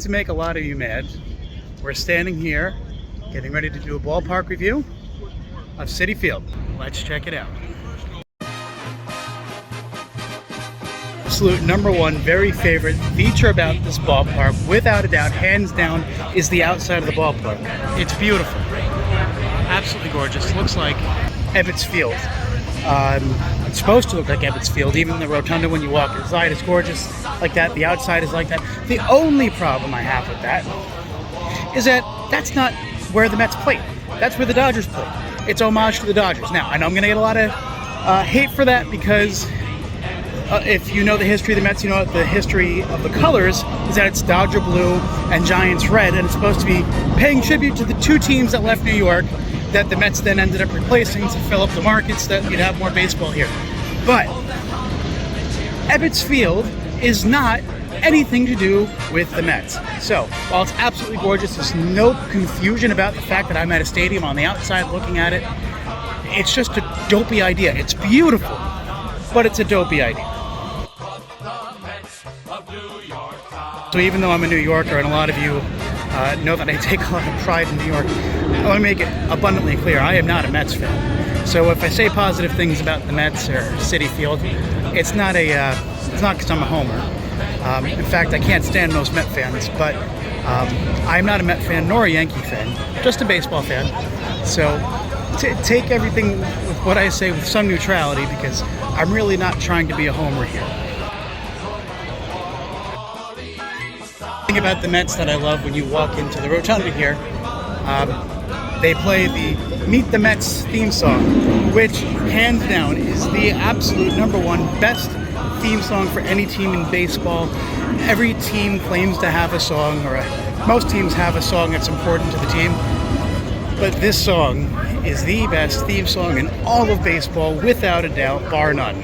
To make a lot of you mad, we're standing here getting ready to do a ballpark review of Citi Field. Let's check it out. Absolute number one, very favorite feature about this ballpark, without a doubt, hands down, is the outside of the ballpark. It's beautiful. Absolutely gorgeous. Looks like Ebbets Field. It's supposed to look like Ebbets Field. Even the rotunda, when you walk inside, is gorgeous like that. The outside is like that. The only problem I have with that is that that's not where the Mets play. That's where the Dodgers play. It's homage to the Dodgers. Now, I know I'm going to get a lot of hate for that because if you know the history of the Mets, you know the history of the colors is that it's Dodger blue and Giants red, and it's supposed to be paying tribute to the two teams that left New York that the Mets then ended up replacing to fill up the markets that you'd have more baseball here. But Ebbets Field is not anything to do with the Mets. So, while it's absolutely gorgeous, there's no confusion about the fact that I'm at a stadium on the outside looking at it. It's just a dopey idea. It's beautiful, but it's a dopey idea. So even though I'm a New Yorker, and a lot of you know that I take a lot of pride in New York, I want to make it abundantly clear, I am not a Mets fan. So if I say positive things about the Mets or Citi Field, it's not because I'm a homer. In fact, I can't stand most Met fans, but I'm not a Met fan nor a Yankee fan, just a baseball fan. So take everything with what I say with some neutrality, because I'm really not trying to be a homer here. The thing about the Mets that I love when you walk into the rotunda here, they play the Meet the Mets theme song, which hands down is the absolute number one best theme song for any team in baseball. Every team claims to have a song, or most teams have a song that's important to the team, but this song is the best theme song in all of baseball, without a doubt, bar none.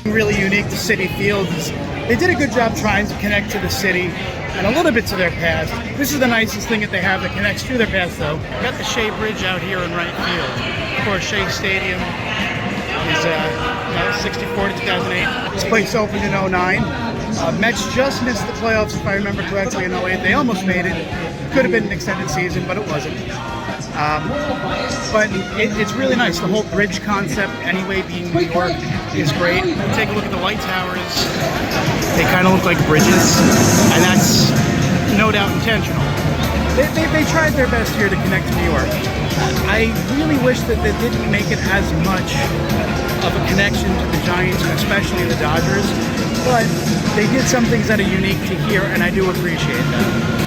Really unique to Citi Field is they did a good job trying to connect to the city and a little bit to their past. This is the nicest thing that they have that connects to their past, though. We've got the Shea Bridge out here in right field. Of course, Shea Stadium is 64 to 2008. This place opened in 09. Mets just missed the playoffs, if I remember correctly, in 08. They almost made it. Could have been an extended season, but it wasn't. But it's really nice. The whole bridge concept, anyway, being New York, is great. Take a look at the light towers. They kind of look like bridges, and that's no doubt intentional. They tried their best here to connect to New York. I really wish that they didn't make it as much of a connection to the Giants, and especially the Dodgers, but they did some things that are unique to here, and I do appreciate that.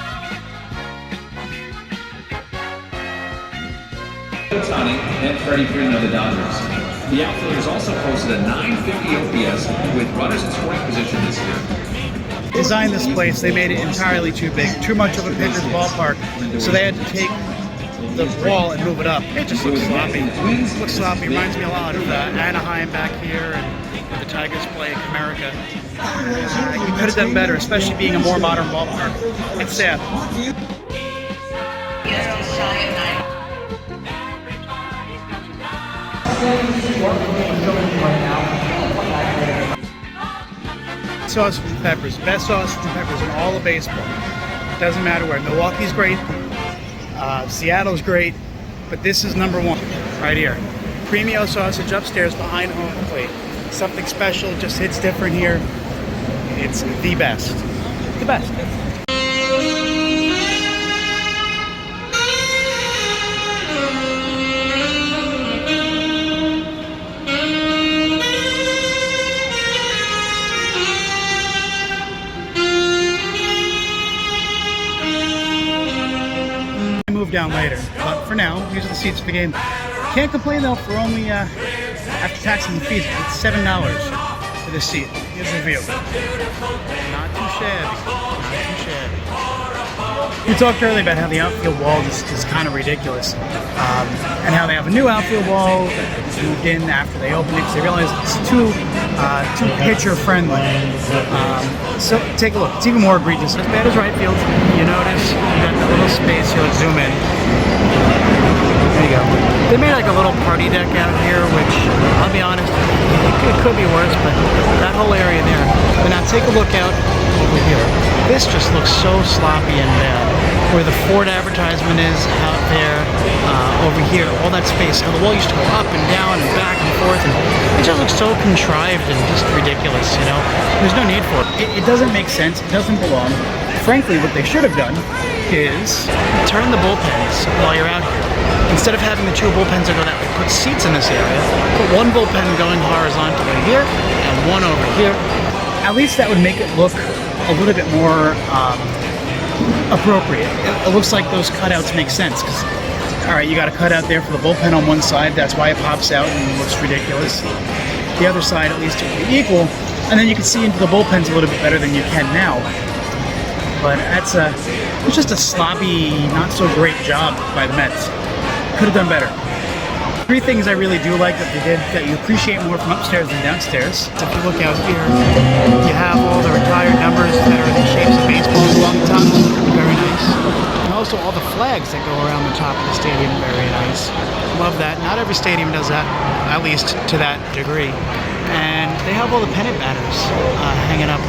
Tony and Freddie Freeman of the Dodgers. The outfielders also posted a .950 OPS with runners in scoring position this year. Designed this place, they made it entirely too big, too much of a pitcher's ballpark, so they had to take the wall and move it up. It just looks sloppy. It looks sloppy. Reminds me a lot of Anaheim back here and where the Tigers play in America. You could have done better, especially being a more modern ballpark. It's sad. Sausage and peppers, best sausage and peppers in all of baseball. Doesn't matter where. Milwaukee's great, Seattle's great, but this is number one right here. Premio sausage upstairs behind home plate. Something special, just hits different here. It's the best. The best. Down later, but for now, these are the seats for the game. Can't complain though, for only after taxing the fees, it's $7 for this seat. Here's the view. Not too shabby. Not too shabby. We talked earlier about how the outfield wall is kind of ridiculous, and how they have a new outfield wall that moved in after they opened it because they realized it's too pitcher friendly. So take a look. It's even more egregious. As bad as right field, you notice you got the little space here They made like a little party deck out here, which I'll be honest, it could be worse, but that whole area there. But now take a look out over here. This just looks so sloppy and bad. Where the Ford advertisement is out there, over here, all that space, how the wall used to go up and down and back and forth, and it just looks so contrived and just ridiculous, you know? There's no need for it. It doesn't make sense, it doesn't belong. Frankly, what they should have done is turn the bullpens while you're out here. Instead of having the two bullpens that go that way, put seats in this area, put one bullpen going horizontally here, and one over here. At least that would make it look a little bit more appropriate. It looks like those cutouts make sense, because, all right, you got a cutout there for the bullpen on one side, that's why it pops out and looks ridiculous. The other side, at least, it would be equal, and then you can see into the bullpens a little bit better than you can now. But it's just a sloppy, not so great job by the Mets. Could have done better. Three things I really do like that they did that you appreciate more from upstairs than downstairs. If you look out here, you have all the retired numbers that are in the shapes of baseballs along the top. Very nice. And also all the flags that go around the top of the stadium. Very nice. Love that. Not every stadium does that, at least to that degree. And they have all the pennant banners hanging up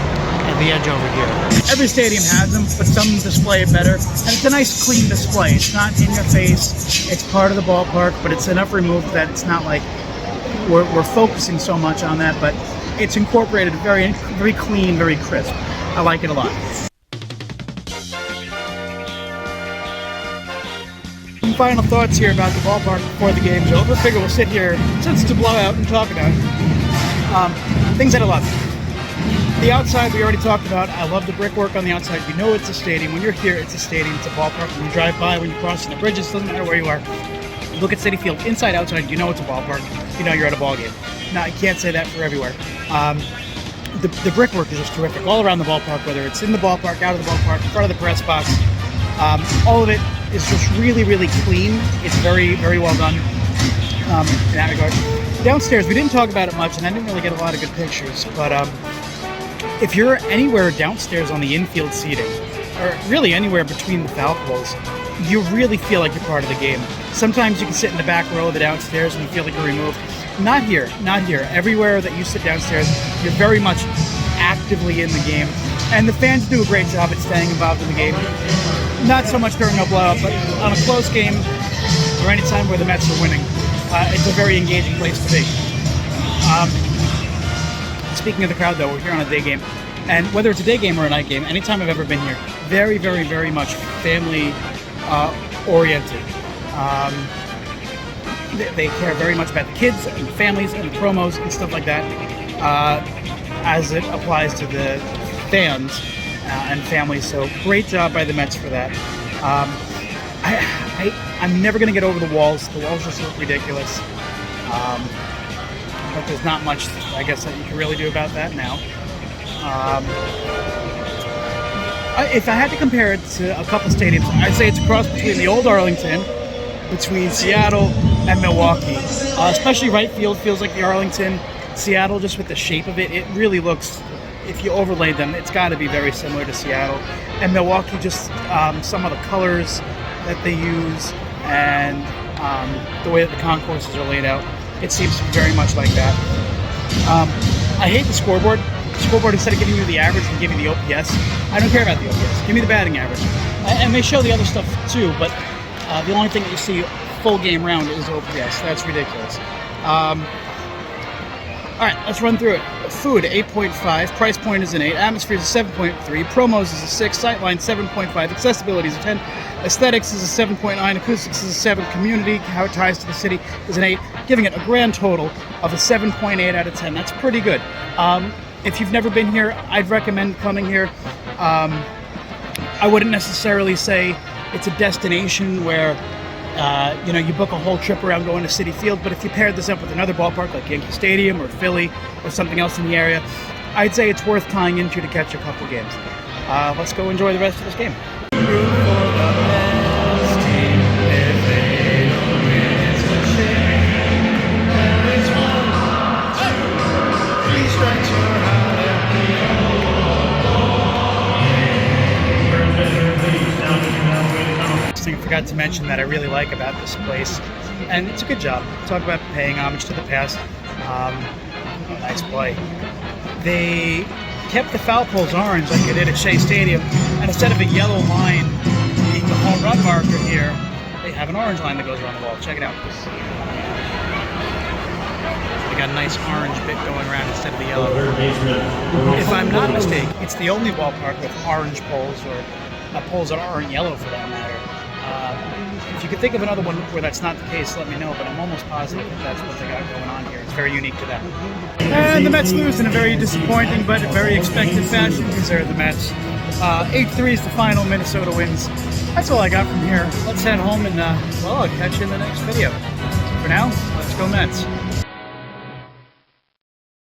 at the edge over here. Every stadium has them, but some display it better. And it's a nice clean display. It's not in your face. It's part of the ballpark, but it's enough removed that it's not like we're focusing so much on that, but it's incorporated very, very clean, very crisp. I like it a lot. Some final thoughts here about the ballpark before the game's over. Figure we'll sit here since it's a blowout and talk about it. Things that I love. The outside we already talked about. I love the brickwork on the outside. You know it's a stadium. When you're here, it's a stadium. It's a ballpark. When you drive by, when you're crossing the bridges, doesn't matter where you are. You look at Citi Field, inside, outside, you know it's a ballpark. You know you're at a ball game. Now, you can't say that for everywhere. The brickwork is just terrific all around the ballpark, whether it's in the ballpark, out of the ballpark, in front of the press box. All of it is just really, really clean. It's very, very well done in that regard. Downstairs, we didn't talk about it much, and I didn't really get a lot of good pictures, but if you're anywhere downstairs on the infield seating, or really anywhere between the foul poles, you really feel like you're part of the game. Sometimes you can sit in the back row of the downstairs and you feel like you're removed. Not here, not here. Everywhere that you sit downstairs, you're very much actively in the game. And the fans do a great job at staying involved in the game. Not so much during a blowout, but on a close game, or any time where the Mets are winning, it's a very engaging place to be. Speaking of the crowd, though, we're here on a day game, and whether it's a day game or a night game, anytime I've ever been here, very, very, very much family oriented. They care very much about the kids and the families and the promos and stuff like that, as it applies to the fans and families. So great job by the Mets for that. I'm never going to get over the walls. The walls just look ridiculous. But there's not much, I guess, that you can really do about that now. If I had to compare it to a couple stadiums, I'd say it's a cross between the old Arlington, between Seattle and Milwaukee. Especially right field feels like the Arlington. Seattle, just with the shape of it, it really looks, if you overlaid them, it's got to be very similar to Seattle. And Milwaukee, just some of the colors that they use and the way that the concourses are laid out, it seems very much like that. I hate the scoreboard. The scoreboard, instead of giving you the average, will give you the OPS. I don't care about the OPS. Give me the batting average. And they show the other stuff too, but the only thing that you see full game round is OPS. That's ridiculous. All right, let's run through it. Food, 8.5. Price point is an 8. Atmosphere is a 7.3. Promos is a 6. Sightline, 7.5. Accessibility is a 10. Aesthetics is a 7.9. Acoustics is a 7. Community, how it ties to the city, is an 8. Giving it a grand total of a 7.8 out of 10. That's pretty good. If you've never been here, I'd recommend coming here. I wouldn't necessarily say it's a destination where you book a whole trip around going to Citi Field, but if you paired this up with another ballpark like Yankee Stadium or Philly or something else in the area, I'd say it's worth tying into to catch a couple games. Let's go enjoy the rest of this game. forgot to mention that I really like about this place, and it's a good job. Talk about paying homage to the past. Nice play. They kept the foul poles orange like they did at Shea Stadium, and instead of a yellow line being the home run marker here, they have an orange line that goes around the wall. Check it out. They got a nice orange bit going around instead of the yellow. If I'm not mistaken, it's the only ballpark with orange poles, or poles that aren't yellow for that matter. If you could think of another one where that's not the case, let me know, but I'm almost positive that that's what they got going on here. It's very unique to them. And the Mets lose in a very disappointing but very expected fashion, because they're the Mets. 8-3 is the final. Minnesota wins. That's all I got from here. Let's head home and, well, I'll catch you in the next video. For now, let's go Mets.